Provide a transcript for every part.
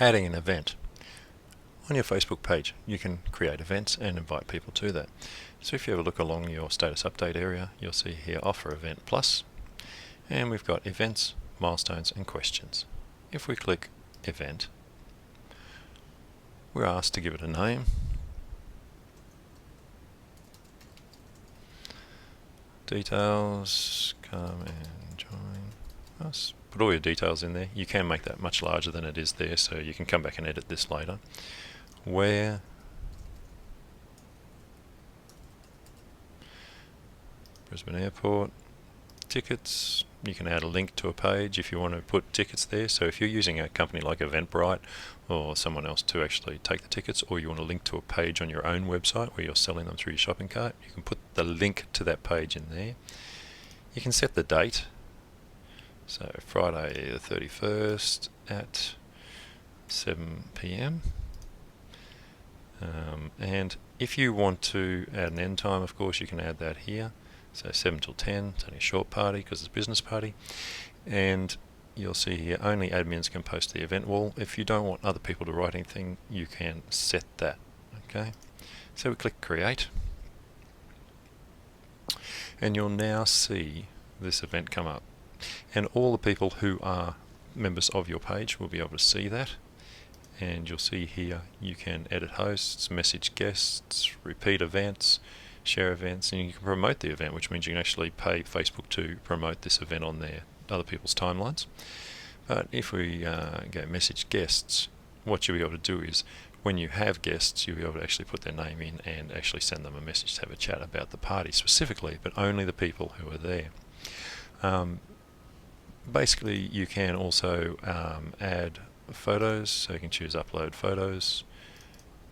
Adding an event. On your Facebook page, you can create events and invite people to that. So if you have a look along your status update area, you'll see here Offer Event Plus, and we've got events, milestones and questions. If we click Event, we're asked to give it a name. Details, come and join us. Put all your details in there. You can make that much larger than it is there, so you can come back and edit this later. Where, Brisbane Airport, tickets. You can add a link to a page if you want to put tickets there. So if you're using a company like Eventbrite or someone else to actually take the tickets, or you want to link to a page on your own website where you're selling them through your shopping cart, you can put the link to that page in there. You can set the date. So Friday the 31st at 7 p.m. And if you want to add an end time, of course, you can add that here. So 7 till 10, it's only a short party because it's a business party. And you'll see here, only admins can post to the event wall. If you don't want other people to write anything, you can set that. Okay. So we click Create. And you'll now see this event come up. And all the people who are members of your page will be able to see that. And you'll see here you can edit hosts, message guests, repeat events, share events, and you can promote the event, which means you can actually pay Facebook to promote this event on their other people's timelines. But if we go message guests, what you'll be able to do is when you have guests, you'll be able to actually put their name in and actually send them a message to have a chat about the party specifically, but only the people who are there. Basically, you can also add photos, so you can choose upload photos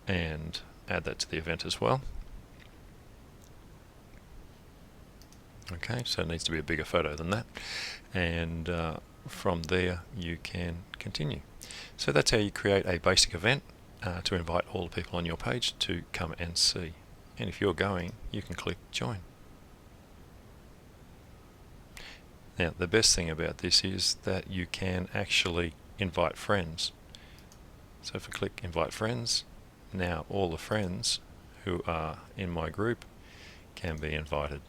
and add that to the event as well. Okay, so it needs to be a bigger photo than that, and from there you can continue. So that's how you create a basic event to invite all the people on your page to come and see. And if you're going, you can click join. Now the best thing about this is that you can actually invite friends. So if I click invite friends, now all the friends who are in my group can be invited.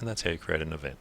And that's how you create an event.